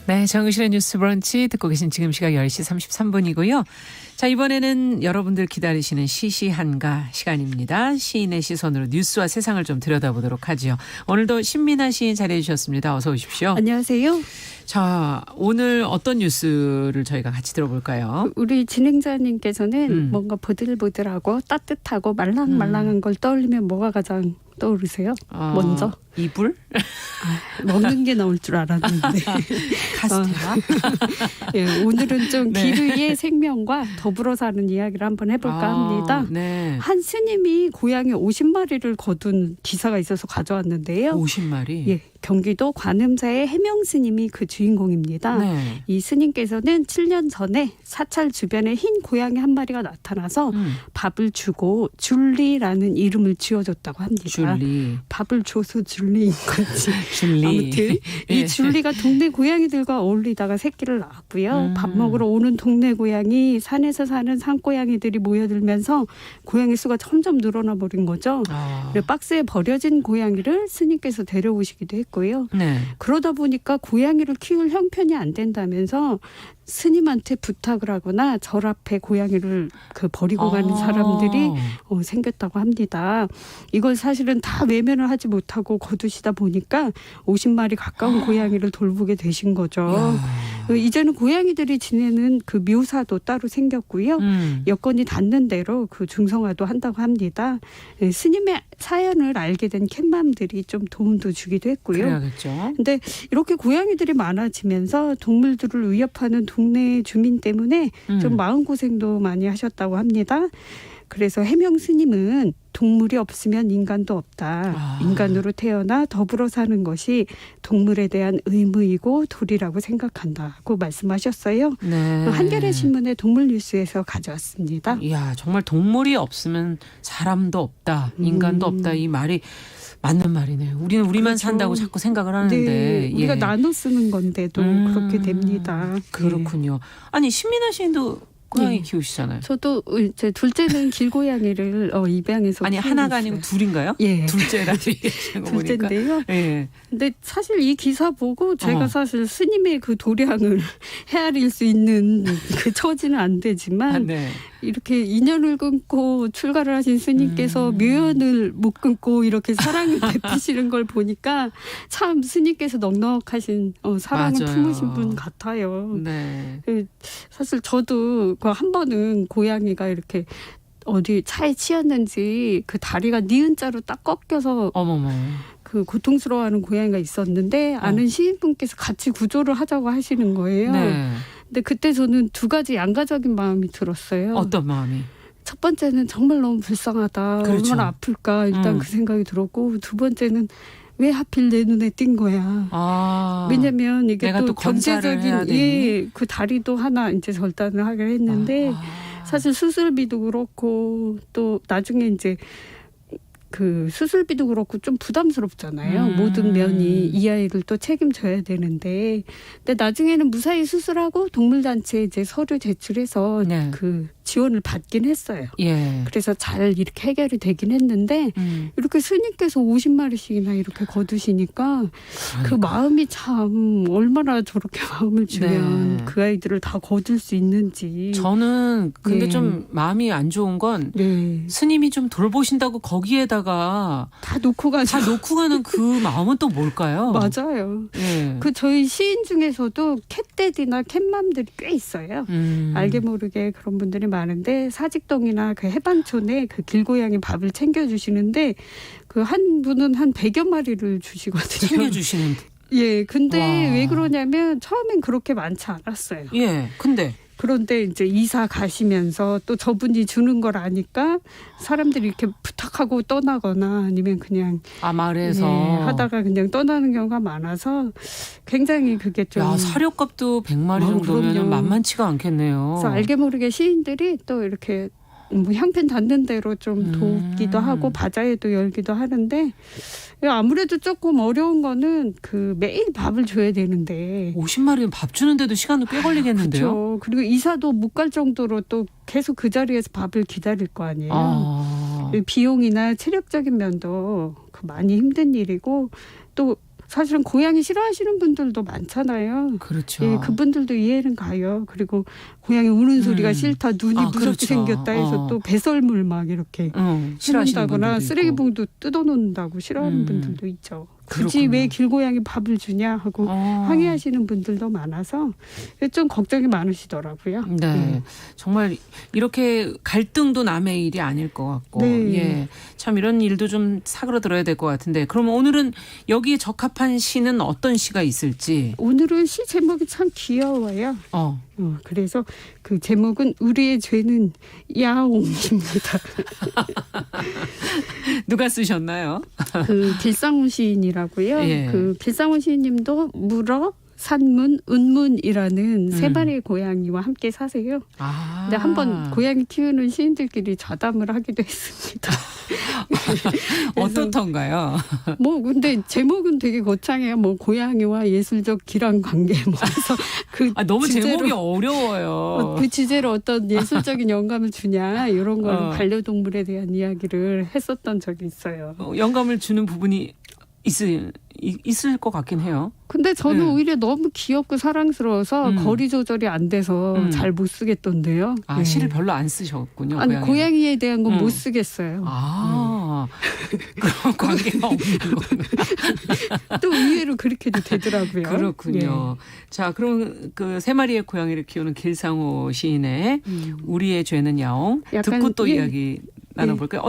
네, 정의실의 뉴스 브런치 듣고 계신 지금 시각 10시 33분이고요. 자, 이번에는 여러분들 기다리시는 시시한가 시간입니다. 시인의 시선으로 뉴스와 세상을 좀 들여다보도록 하죠. 오늘도 신민아 시인 자리해 주셨습니다. 어서 오십시오. 안녕하세요. 자, 오늘 어떤 뉴스를 저희가 같이 들어볼까요? 우리 진행자님께서는 뭔가 보들보들하고 따뜻하고 말랑말랑한 걸 떠올리면 뭐가 가장 떠오르세요? 먼저? 이불? 먹는 게 나올 줄 알았는데. 카스테라? 예, 오늘은 좀 네. 기르의 생명과 더불어 사는 이야기를 한번 해볼까 합니다. 네. 한 스님이 고양이 50마리를 거둔 기사가 있어서 가져왔는데요. 50마리? 예, 경기도 관음사의 해명 스님이 그 주인공입니다. 네. 이 스님께서는 7년 전에 사찰 주변에 흰 고양이 한 마리가 나타나서 밥을 주고 줄리라는 이름을 지어줬다고 합니다. 줄리. 밥을 줘서 줄리인 건지. 줄리. 아무튼 이 줄리가 동네 고양이들과 어울리다가 새끼를 낳았고요. 밥 먹으러 오는 동네 고양이, 산에서 사는 산고양이들이 모여들면서 고양이 수가 점점 늘어나 버린 거죠. 그리고 박스에 버려진 고양이를 스님께서 데려오시기도 했고요. 네. 그러다 보니까 고양이를 키울 형편이 안 된다면서 스님한테 부탁을 하거나 절 앞에 고양이를 버리고 가는 사람들이 생겼다고 합니다. 이걸 사실은 다 외면을 하지 못하고 거두시다 보니까 50마리 가까운 고양이를 돌보게 되신 거죠. 이제는 고양이들이 지내는 그 묘사도 따로 생겼고요. 여건이 닿는 대로 그 중성화도 한다고 합니다. 스님의 사연을 알게 된 캣맘들이 좀 도움도 주기도 했고요. 그래야겠죠. 근데 이렇게 고양이들이 많아지면서 동물들을 위협하는 동네 주민 때문에 좀 마음고생도 많이 하셨다고 합니다. 그래서 해명 스님은 동물이 없으면 인간도 없다. 인간으로 태어나 더불어 사는 것이 동물에 대한 의무이고 도리라고 생각한다고 말씀하셨어요. 네. 한겨레 신문의 동물 뉴스에서 가져왔습니다. 이야, 정말 동물이 없으면 사람도 없다, 인간도 없다, 이 말이 맞는 말이네요. 우리는 우리만 그렇죠. 산다고 자꾸 생각을 하는데. 네, 우리가 예. 나눠 쓰는 건데도 그렇게 됩니다. 그렇군요. 아니, 신민아 시인도 고양이 네. 키우시잖아요. 저도 제 둘째는 길고양이를 입양해서 아니, 하나가 키우고 아니고 있어요. 둘인가요? 예. 둘째라는 얘기하시는 거 보니까. 둘째인데요. 예. 근데 사실 이 기사 보고 제가 사실 스님의 그 도량을 헤아릴 수 있는 그 처지는 안 되지만 네. 이렇게 인연을 끊고 출가를 하신 스님께서 묘연을 못 끊고 이렇게 사랑을 베푸시는 걸 보니까 참 스님께서 넉넉하신 사랑을 맞아요. 품으신 분 같아요. 네. 사실 저도 그 한 번은 고양이가 이렇게 어디 차에 치였는지 그 다리가 니은자로 딱 꺾여서 어머머. 그 고통스러워하는 고양이가 있었는데 아는 시인분께서 같이 구조를 하자고 하시는 거예요. 네. 근데 그때 저는 두 가지 양가적인 마음이 들었어요. 어떤 마음이? 첫 번째는 정말 너무 불쌍하다. 그렇죠. 얼마나 아플까 일단 그 생각이 들었고 두 번째는 왜 하필 내 눈에 띈 거야. 왜냐면 이게 내가 또 건사를 해야 되니? 그 다리도 하나 이제 절단을 하기로 했는데 사실 수술비도 그렇고 또 나중에 이제 그 수술비도 그렇고 좀 부담스럽잖아요. 모든 면이 이 아이를 또 책임져야 되는데, 근데 나중에는 무사히 수술하고 동물단체에 이제 서류 제출해서 네. 그 지원을 받긴 했어요. 예. 그래서 잘 이렇게 해결이 되긴 했는데 이렇게 스님께서 50마리씩이나 이렇게 거두시니까 그 마음이 참 얼마나 저렇게 마음을 주면 네. 그 아이들을 다 거둘 수 있는지. 저는 근데 네. 좀 마음이 안 좋은 건 네. 스님이 좀 돌보신다고 거기에다가 다 놓고 가죠. 다 놓고 가는 그 마음은 또 뭘까요? 맞아요. 예. 그 저희 시인 중에서도 캣데디나 캣맘들이 꽤 있어요. 알게 모르게 그런 분들이 많은데 사직동이나 그 해방촌에 그 길고양이 밥을 챙겨주시는데 그 한 분은 한 100여 마리를 주시거든요. 챙겨주시는. 예, 근데 와. 왜 그러냐면 처음엔 그렇게 많지 않았어요. 예. 근데 그런데 이제 이사 가시면서 또 저분이 주는 걸 아니까 사람들이 이렇게 부탁하고 떠나거나 아니면 그냥 마을에서 하다가 그냥 떠나는 경우가 많아서 굉장히 그게 좀. 야, 사료값도 100마리 정도면 그럼요. 만만치가 않겠네요. 그래서 알게 모르게 시인들이 또 이렇게 뭐 형편 닿는 대로 좀 돕기도 하고 바자회도 열기도 하는데 아무래도 조금 어려운 거는 그 매일 밥을 줘야 되는데 50마리는 밥 주는데도 시간도 꽤 걸리겠는데요. 그렇죠. 그리고 이사도 못 갈 정도로 또 계속 그 자리에서 밥을 기다릴 거 아니에요. 비용이나 체력적인 면도 많이 힘든 일이고 또 사실은 고양이 싫어하시는 분들도 많잖아요. 그렇죠. 예, 그분들도 이해는 가요. 그리고 고양이 우는 소리가 싫다, 눈이 무섭게 그렇죠. 생겼다 해서 또 배설물 막 이렇게 싫어하시는 해놓는다거나 분들도 쓰레기봉도 뜯어놓는다고 싫어하는 분들도 있죠. 굳이 그렇군요. 왜 길고양이 밥을 주냐 하고 항의하시는 분들도 많아서 좀 걱정이 많으시더라고요. 네. 정말 이렇게 갈등도 남의 일이 아닐 것 같고 네. 예. 참 이런 일도 좀 사그라들어야 될 것 같은데 그러면 오늘은 여기에 적합한 시는 어떤 시가 있을지 오늘은 시 제목이 참 귀여워요. 그래서 그 제목은 우리의 죄는 야옹입니다. 누가 쓰셨나요? 그 길상훈 시인이라고요. 예. 그 길상훈 시인님도 물어, 산문, 은문이라는 세 마리의 고양이와 함께 사세요. 근데 한번 고양이 키우는 시인들끼리 좌담을 하기도 했습니다. 어떻던가요? 뭐 근데 제목은 되게 거창해요. 뭐 고양이와 예술적 기란 관계 뭐해서 그 너무 주제로, 제목이 어려워요. 그 주제로 어떤 예술적인 영감을 주냐 이런 걸 반려동물에 대한 이야기를 했었던 적이 있어요. 영감을 주는 부분이 있을 것 같긴 해요. 근데 저는 오히려 너무 귀엽고 사랑스러워서 거리 조절이 안 돼서 잘 못 쓰겠던데요. 예. 시를 별로 안 쓰셨군요. 아니 고양이에 대한 건 못 쓰겠어요. 그런 관계가 없는 거는. 또 의외로 그렇게도 되더라고요. 그렇군요. 자, 그럼 그 세 마리의 고양이를 키우는 길상호 시인의 우리의 죄는 야옹 듣고 또 이야기 나눠볼까요?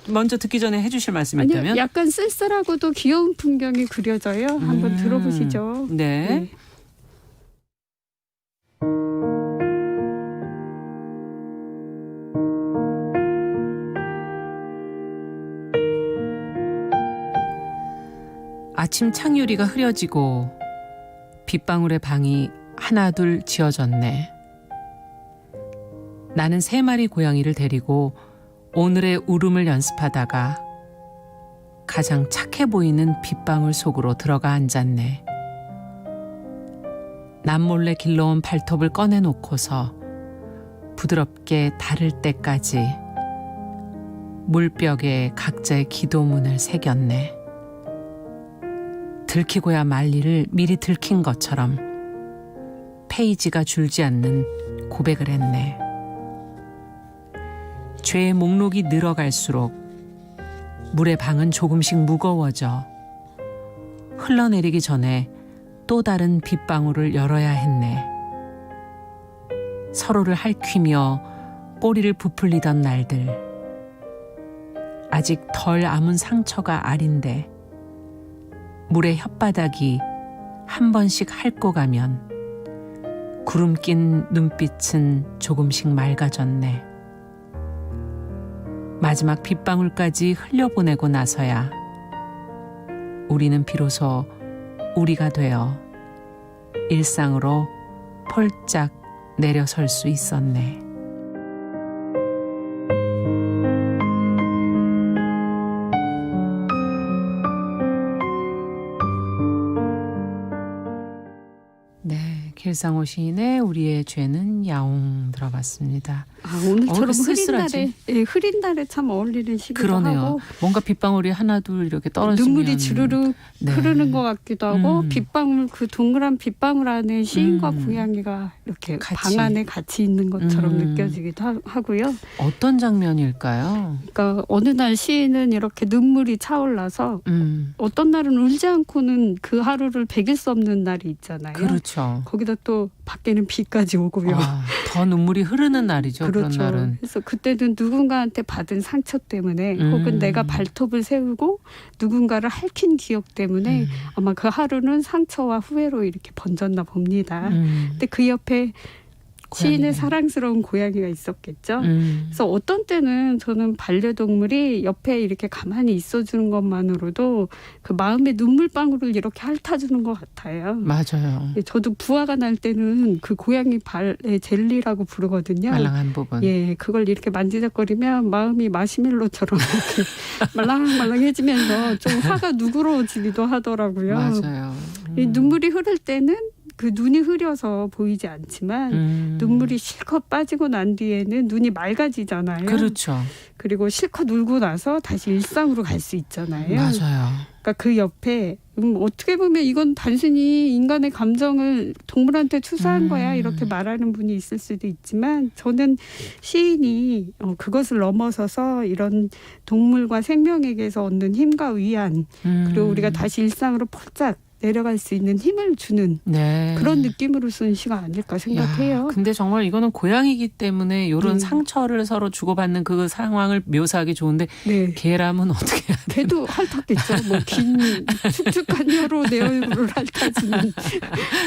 먼저 듣기 전에 해주실 말씀이 있다면? 아니요, 약간 쓸쓸하고도 귀여운 풍경이 그려져요. 한번 들어보시죠. 네. 아침 창유리가 흐려지고 빗방울의 방이 하나둘 지어졌네. 나는 세 마리 고양이를 데리고 오늘의 울음을 연습하다가 가장 착해 보이는 빗방울 속으로 들어가 앉았네. 남몰래 길러온 발톱을 꺼내놓고서 부드럽게 닿을 때까지 물벽에 각자의 기도문을 새겼네. 들키고야 말 일을 미리 들킨 것처럼 페이지가 줄지 않는 고백을 했네. 죄의 목록이 늘어갈수록 물의 방은 조금씩 무거워져 흘러내리기 전에 또 다른 빗방울을 열어야 했네. 서로를 핥히며 꼬리를 부풀리던 날들. 아직 덜 아문 상처가 아린데 물의 혓바닥이 한 번씩 핥고 가면 구름 낀 눈빛은 조금씩 맑아졌네. 마지막 빗방울까지 흘려보내고 나서야 우리는 비로소 우리가 되어 일상으로 폴짝 내려설 수 있었네. 네, 길상호 시인의 우리의 죄는 야옹 들어봤습니다. 오늘처럼 쓸쓸하지? 흐린 날에 참 어울리는 시기도 그러네요. 하고 뭔가 빗방울이 하나둘 이렇게 떨어지면 눈물이 주르륵 흐르는 것 같기도 하고 빗방울 그 동그란 빗방울 안에 시인과 고양이가 이렇게 같이. 방 안에 같이 있는 것처럼 느껴지기도 하고요. 어떤 장면일까요? 그러니까 어느 날 시인은 이렇게 눈물이 차올라서 어떤 날은 울지 않고는 그 하루를 배길 수 없는 날이 있잖아요. 그렇죠. 거기다 또 밖에는 비까지 오고요. 더 눈물이 흐르는 날이죠. 그렇죠. 그런 날은. 그래서 그때는 누군가한테 받은 상처 때문에 혹은 내가 발톱을 세우고 누군가를 핥힌 기억 때문에 아마 그 하루는 상처와 후회로 이렇게 번졌나 봅니다. 근데 그 옆에 시인의 사랑스러운 고양이가 있었겠죠. 그래서 어떤 때는 저는 반려동물이 옆에 이렇게 가만히 있어주는 것만으로도 그 마음의 눈물방울을 이렇게 핥아주는 것 같아요. 맞아요. 저도 부화가 날 때는 그 고양이 발에 젤리라고 부르거든요. 말랑한 부분. 예, 그걸 이렇게 만지작거리면 마음이 마시멜로처럼 이렇게 말랑말랑해지면서 좀 화가 누그러지기도 하더라고요. 맞아요. 이 눈물이 흐를 때는 그 눈이 흐려서 보이지 않지만 눈물이 실컷 빠지고 난 뒤에는 눈이 맑아지잖아요. 그렇죠. 그리고 실컷 울고 나서 다시 일상으로 갈 수 있잖아요. 맞아요. 그러니까 그 옆에 어떻게 보면 이건 단순히 인간의 감정을 동물한테 투사한 거야 이렇게 말하는 분이 있을 수도 있지만 저는 시인이 그것을 넘어서서 이런 동물과 생명에게서 얻는 힘과 위안 그리고 우리가 다시 일상으로 폴짝 내려갈 수 있는 힘을 주는 네. 그런 느낌으로 쓴 시가 아닐까 생각해요. 야, 근데 정말 이거는 고양이기 때문에 이런 상처를 서로 주고받는 그 상황을 묘사하기 좋은데 네. 개라면 어떻게 해야 돼? 걔도 핥았겠죠. 뭐 긴 축축한 혀로 내 얼굴을 핥아주는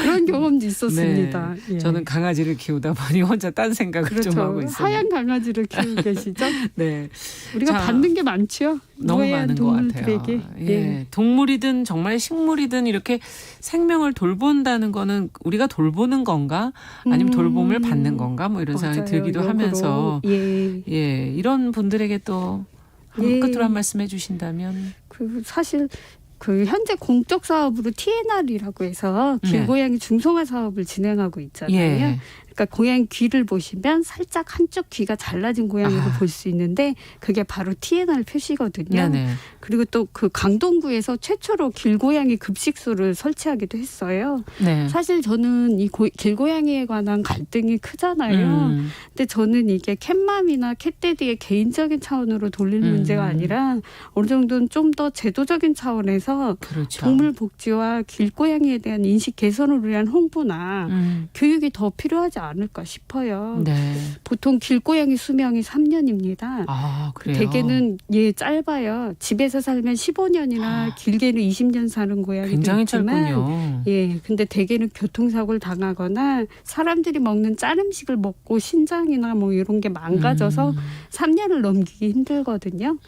그런 경험도 있었습니다. 네. 예. 저는 강아지를 키우다 보니 혼자 딴 생각을 그렇죠. 좀 하고 있어요. 하얀 강아지를 키우고 계시죠? 네. 우리가 자, 받는 게 많죠. 너무 무해한 많은 것 같아요. 동물들에게. 예. 동물이든 정말 식물이든 이렇게 생명을 돌본다는 거는 우리가 돌보는 건가? 아니면 돌봄을 받는 건가? 뭐 이런 생각이 맞아요. 들기도 역으로. 하면서 예. 이런 분들에게 또 예. 끝으로 한 말씀 해주신다면. 그 사실 그 현재 공적 사업으로 TNR이라고 해서 네. 길고양이 중성화 사업을 진행하고 있잖아요. 예. 그러니까 고양이 귀를 보시면 살짝 한쪽 귀가 잘라진 고양이를 볼 수 있는데 그게 바로 TNR 표시거든요. 네네. 그리고 또 그 강동구에서 최초로 길고양이 급식소를 설치하기도 했어요. 네. 사실 저는 이 길고양이에 관한 갈등이 크잖아요. 근데 저는 이게 캣맘이나 캣데디의 개인적인 차원으로 돌릴 문제가 아니라 어느 정도는 좀 더 제도적인 차원에서 그렇죠. 동물 복지와 길고양이에 대한 인식 개선을 위한 홍보나 교육이 더 필요하지 않을까 싶어요. 네. 보통 길고양이 수명이 3년입니다. 아, 그래요? 대개는 짧아요. 집에서 살면 15년이나 길게는 20년 사는 고양이도 굉장히 있지만 짧군요. 근데 대개는 교통사고를 당하거나 사람들이 먹는 짠 음식을 먹고 신장이나 뭐 이런 게 망가져서 3년을 넘기기 힘들거든요.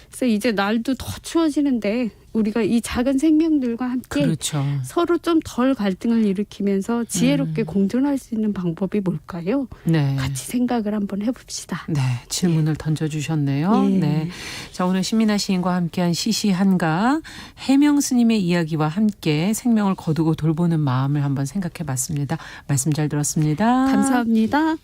그래서 이제 날도 더 추워지는데 우리가 이 작은 생명들과 함께 그렇죠. 서로 좀 덜 갈등을 일으키면서 지혜롭게 공존할 수 있는 방법이 뭘까요? 네. 같이 생각을 한번 해봅시다. 네, 질문을 던져주셨네요. 예. 네, 자 오늘 신민아 시인과 함께한 시시한가 해명 스님의 이야기와 함께 생명을 거두고 돌보는 마음을 한번 생각해봤습니다. 말씀 잘 들었습니다. 감사합니다.